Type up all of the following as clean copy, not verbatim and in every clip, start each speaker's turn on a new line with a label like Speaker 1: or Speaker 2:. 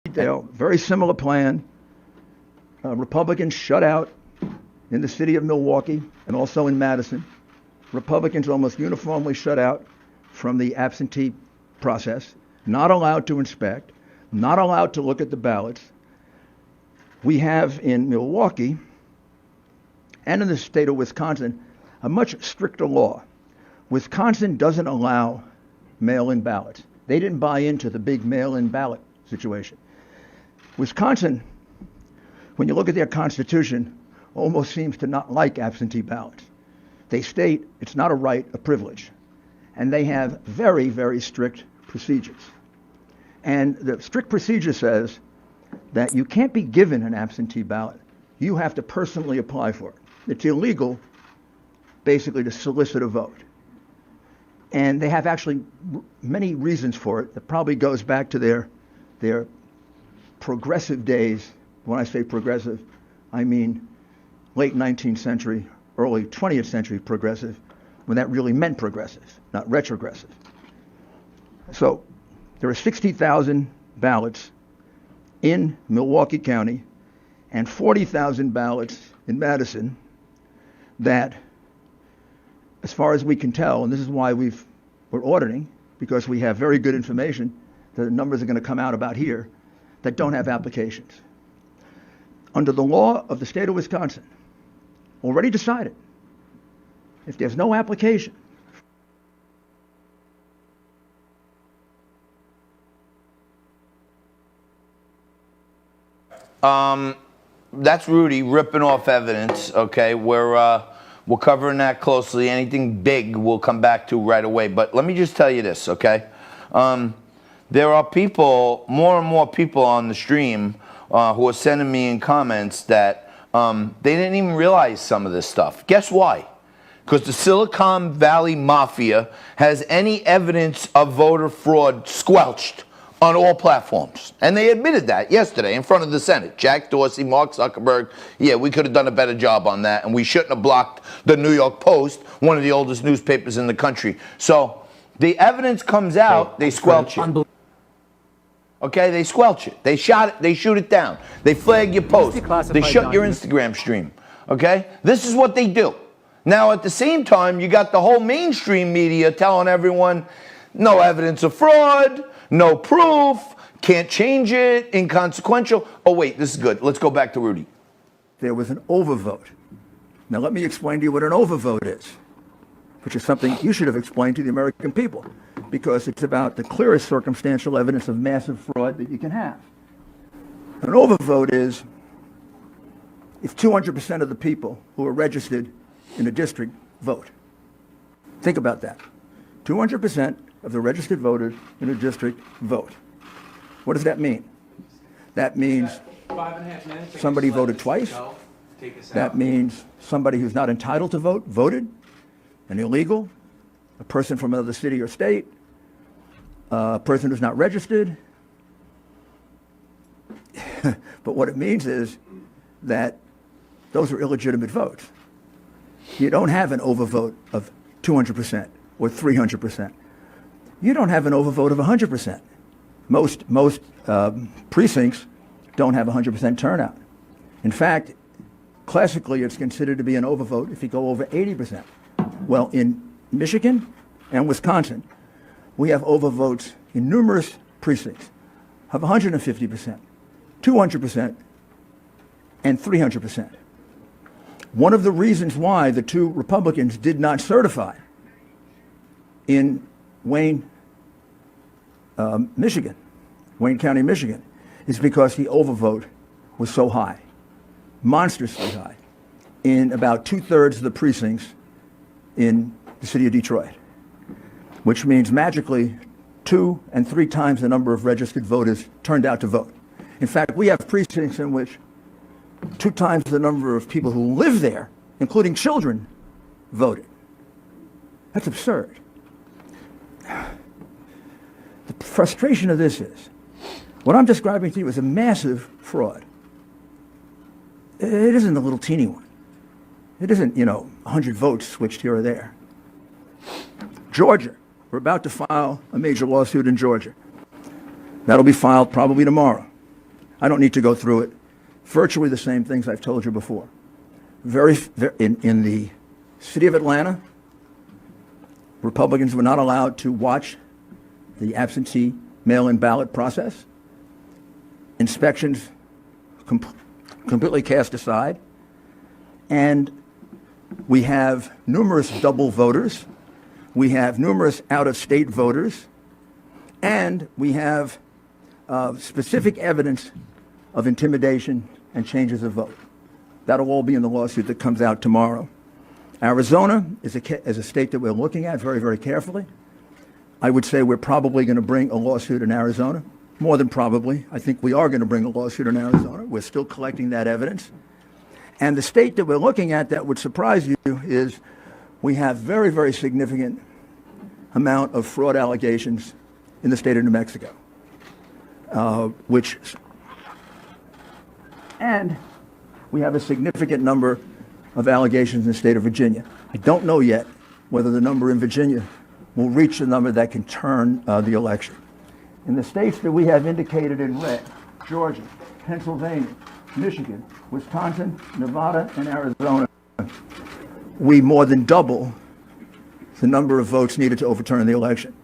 Speaker 1: detail, very similar plan. Republicans shut out in the city of Milwaukee and also in Madison. Republicans almost uniformly shut out from the absentee process, not allowed to inspect, not allowed to look at the ballots. We have in Milwaukee and in the state of Wisconsin a much stricter law. Wisconsin doesn't allow mail-in ballots. They didn't buy into the big mail-in ballot situation. Wisconsin, when you look at their constitution, almost seems to not like absentee ballots. They state it's not a right, a privilege. And they have very, very strict procedures. And the strict procedure says that you can't be given an absentee ballot. You have to personally apply for it. It's illegal, basically, to solicit a vote. And they have actually many reasons for it. That probably goes back to their progressive days. When I say progressive, I mean late 19th century, early 20th century progressive, when that really meant progressive, not retrogressive. So there are 60,000 ballots in Milwaukee County and 40,000 ballots in Madison that, as far as we can tell, and this is why we're auditing, because we have very good information, the numbers are going to come out about here, that don't have applications. Under the law of the state of Wisconsin, already decided, if there's no application,
Speaker 2: that's Rudy ripping off evidence. Okay, we're covering that closely. Anything big we'll come back to right away. But let me just tell you this, okay? There are people, more and more people on the stream who are sending me in comments that they didn't even realize some of this stuff. Guess why? Because the Silicon Valley Mafia has any evidence of voter fraud squelched on all platforms. And they admitted that yesterday in front of the Senate. Jack Dorsey, Mark Zuckerberg, yeah, we could have done a better job on that, and we shouldn't have blocked the New York Post, one of the oldest newspapers in the country. So the evidence comes out, they squelch it. Okay, they squelch it. They shoot it down. They flag your post. They shut your Instagram stream. Okay? This is what they do. Now, at the same time, you got the whole mainstream media telling everyone, no evidence of fraud, no proof, can't change it, inconsequential. Oh, wait, this is good. Let's go back to Rudy.
Speaker 1: There was an overvote. Now, let me explain to you what an overvote is, which is something you should have explained to the American people, because it's about the clearest circumstantial evidence of massive fraud that you can have. An overvote is if 200% of the people who are registered in a district vote. Think about that. 200% of the registered voters in a district vote. What does that mean? That means somebody voted twice. That means somebody who's not entitled to vote voted, an illegal, a person from another city or state, a person who's not registered. But what it means is that those are illegitimate votes. You don't have an overvote of 200% or 300%. You don't have an overvote of 100%. Most precincts don't have 100% turnout. In fact, classically, it's considered to be an overvote if you go over 80%. Well, in Michigan and Wisconsin, we have overvotes in numerous precincts of 150%, 200%, and 300%. One of the reasons why the two Republicans did not certify in Wayne, Michigan, Wayne County, Michigan, is because the overvote was so high, monstrously high, in about 2/3 of the precincts in the city of Detroit, which means magically 2 and 3 times the number of registered voters turned out to vote. In fact, we have precincts in which 2 times the number of people who live there, including children, voted. That's absurd. The frustration of this is, what I'm describing to you is a massive fraud. It isn't a little teeny one. It isn't, 100 votes switched here or there. Georgia, we're about to file a major lawsuit in Georgia. That'll be filed probably tomorrow. I don't need to go through it. Virtually the same things I've told you before. In the city of Atlanta, Republicans were not allowed to watch the absentee mail-in ballot process. Inspections completely cast aside. And we have numerous double voters. We have numerous out-of-state voters. And we have specific evidence of intimidation and changes of vote. That'll all be in the lawsuit that comes out tomorrow. Arizona is a state that we're looking at very, very carefully. I would say we're probably going to bring a lawsuit in Arizona. More than probably. I think we are going to bring a lawsuit in Arizona. We're still collecting that evidence. And the state that we're looking at that would surprise you is we have very, very significant amount of fraud allegations in the state of New Mexico, and we have a significant number of allegations in the state of Virginia. I don't know yet whether the number in Virginia will reach the number that can turn the election. In the states that we have indicated in red, Georgia, Pennsylvania, Michigan, Wisconsin, Nevada, and Arizona, we more than double the number of votes needed to overturn the election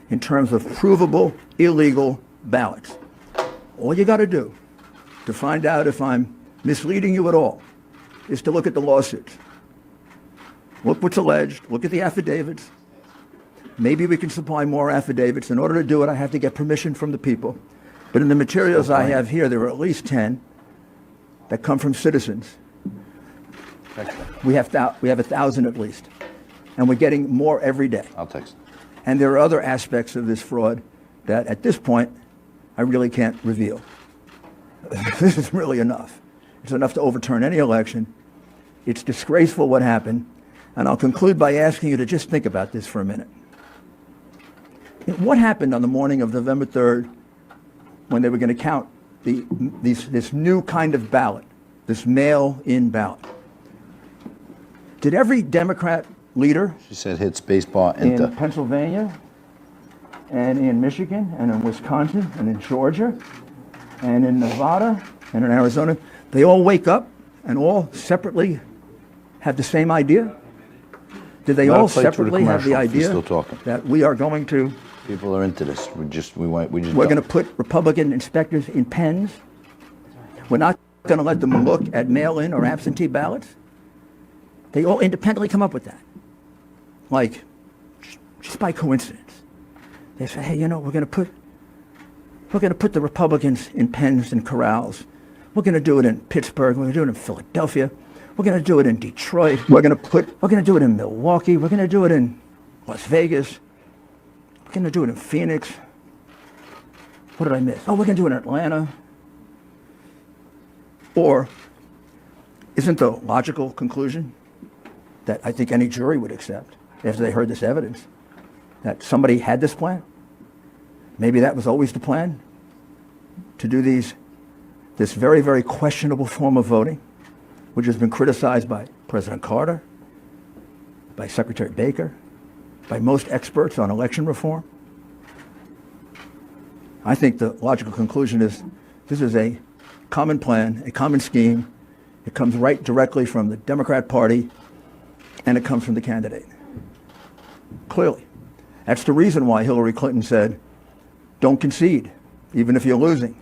Speaker 1: in terms of provable illegal ballots. All you got to do to find out if I'm misleading you at all is to look at the lawsuits. Look what's alleged. Look at the affidavits. Maybe we can supply more affidavits. In order to do it, I have to get permission from the people. But in the materials I have here, there are at least 10 that come from citizens. We have 1,000 at least. And we're getting more every day.
Speaker 2: I'll text.
Speaker 1: And there are other aspects of this fraud that at this point, I really can't reveal. This is really enough. It's enough to overturn any election. It's disgraceful what happened. And I'll conclude by asking you to just think about this for a minute. What happened on the morning of November 3rd when they were going to count this new kind of ballot, this mail-in ballot? Did every Democrat leader
Speaker 2: She said hit spacebar, enter.
Speaker 1: in Pennsylvania and in Michigan and in Wisconsin and in Georgia and in Nevada and in Arizona, they all wake up and all separately have the same idea? Did they all separately have the idea that we are going to...
Speaker 2: People are into this.
Speaker 1: We're going to put Republican inspectors in pens? We're not going to let them look at mail-in or absentee ballots? They all independently come up with that. Like, just by coincidence. They say, hey, you know, we're going to put the Republicans in pens and corrals. We're going to do it in Pittsburgh. We're going to do it in Philadelphia. We're going to do it in Detroit. We're going to do it in Milwaukee. We're going to do it in Las Vegas. We're going to do it in Phoenix. What did I miss? Oh, we're going to do it in Atlanta. Or isn't the logical conclusion that I think any jury would accept after they heard this evidence that somebody had this plan? Maybe that was always the plan, to do this very, very questionable form of voting, which has been criticized by President Carter, by Secretary Baker, by most experts on election reform. I think the logical conclusion is this is a common plan, a common scheme. It comes right directly from the Democrat Party, and it comes from the candidate. Clearly. That's the reason why Hillary Clinton said, don't concede, even if you're losing.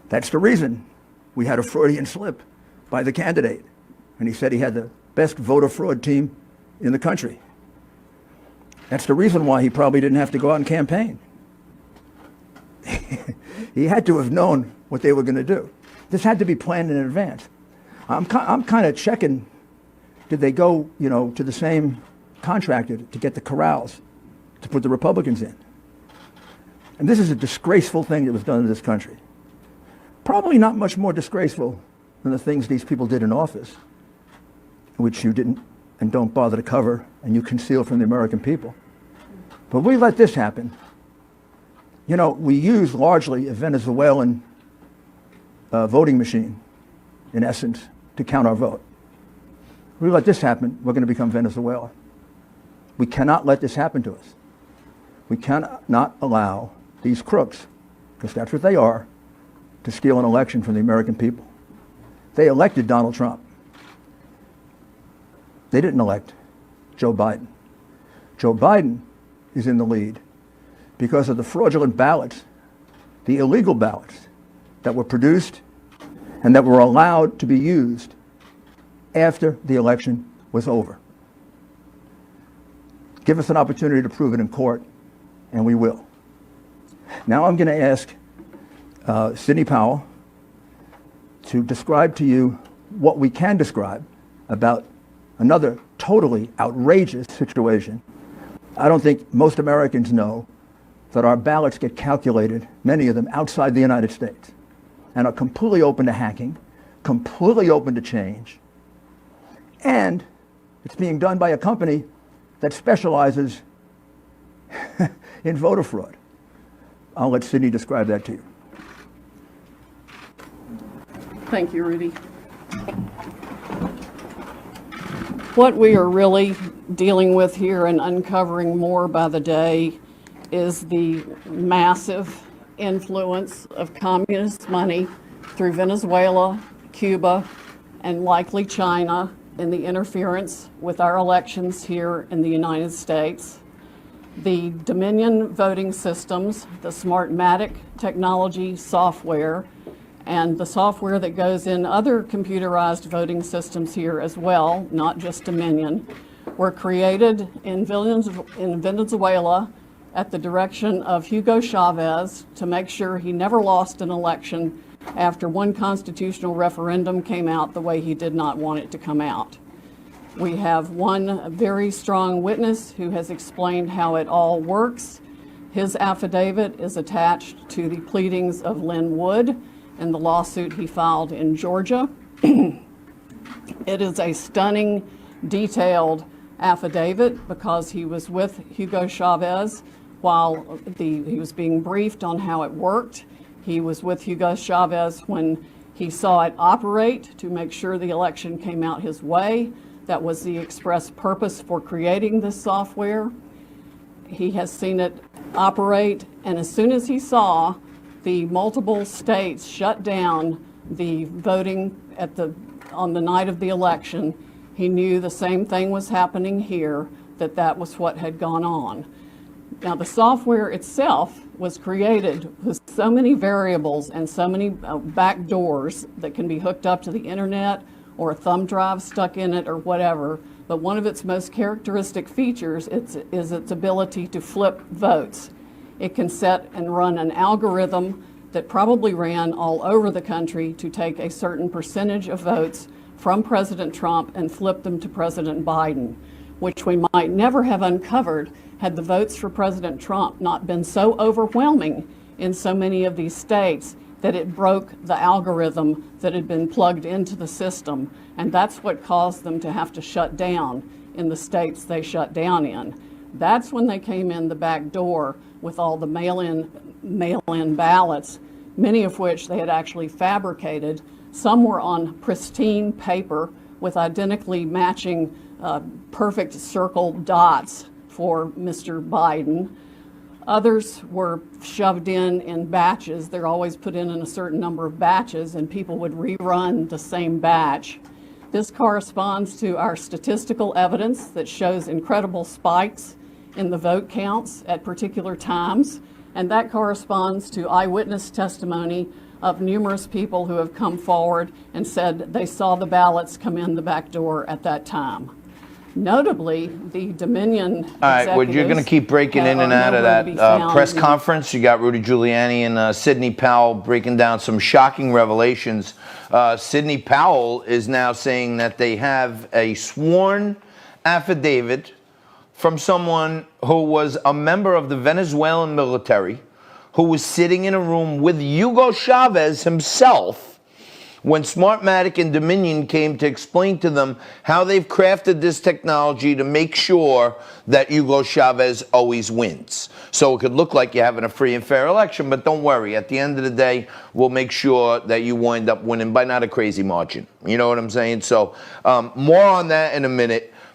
Speaker 1: That's the reason we had a Freudian slip by the candidate. And he said he had the best voter fraud team in the country. That's the reason why he probably didn't have to go out and campaign. He had to have known what they were going to do. This had to be planned in advance. I'm kind of checking, did they go, to the same contractor to get the corrals to put the Republicans in? And this is a disgraceful thing that was done in this country. Probably not much more disgraceful than the things these people did in office, which you didn't and don't bother to cover and you conceal from the American people. But we let this happen. We use largely a Venezuelan voting machine, in essence, to count our vote. If we let this happen, we're going to become Venezuela. We cannot let this happen to us. We cannot allow these crooks, because that's what they are, to steal an election from the American people. They elected Donald Trump. They didn't elect Joe Biden. Joe Biden is in the lead because of the fraudulent ballots, the illegal ballots that were produced and that were allowed to be used after the election was over. Give us an opportunity to prove it in court, and we will. Now I'm going to ask Sidney Powell to describe to you what we can describe about another totally outrageous situation. I don't think most Americans know that our ballots get calculated, many of them outside the United States, and are completely open to hacking, completely open to change, and it's being done by a company that specializes in voter fraud. I'll let Sidney describe that to you.
Speaker 3: Thank you, Rudy. What we are really dealing with here and uncovering more by the day is the massive influence of communist money through Venezuela, Cuba, and likely China in the interference with our elections here in the United States. The Dominion voting systems, the Smartmatic technology software, and the software that goes in other computerized voting systems here as well, not just Dominion, were created in Venezuela at the direction of Hugo Chavez to make sure he never lost an election after one constitutional referendum came out the way he did not want it to come out. We have one very strong witness who has explained how it all works. His affidavit is attached to the pleadings of Lynn Wood in the lawsuit he filed in Georgia. It is a stunning, detailed affidavit because he was with Hugo Chavez while he was being briefed on how it worked. He was with Hugo Chavez when he saw it operate to make sure the election came out his way. That was the express purpose for creating this software. He has seen it operate, and as soon as he saw the multiple states shut down the voting on the night of the election, he knew the same thing was happening here, that was what had gone on. Now, the software itself was created with so many variables and so many back doors that can be hooked up to the internet or a thumb drive stuck in it or whatever. But one of its most characteristic features is its ability to flip votes. It can set and run an algorithm that probably ran all over the country to take a certain percentage of votes from President Trump and flip them to President Biden, which we might never have uncovered had the votes for President Trump not been so overwhelming in so many of these states that it broke the algorithm that had been plugged into the system. And that's what caused them to have to shut down in the states they shut down in. That's when they came in the back door with all the mail-in ballots, many of which they had actually fabricated. Some were on pristine paper with identically matching perfect circle dots for Mr. Biden. Others were shoved in batches. They're always put in a certain number of batches, and people would rerun the same batch. This corresponds to our statistical evidence that shows incredible spikes in the vote counts at particular times, and that corresponds to eyewitness testimony of numerous people who have come forward and said they saw the ballots come in the back door at that time. Notably, the Dominion
Speaker 2: All right, well, you're going to keep breaking in and out of that press conference. You got Rudy Giuliani and Sidney Powell breaking down some shocking revelations. Sidney Powell is now saying that they have a sworn affidavit from someone who was a member of the Venezuelan military, who was sitting in a room with Hugo Chavez himself when Smartmatic and Dominion came to explain to them how they've crafted this technology to make sure that Hugo Chavez always wins. So it could look like you're having a free and fair election, but don't worry. At the end of the day, we'll make sure that you wind up winning by not a crazy margin. You know what I'm saying? So more on that in a minute.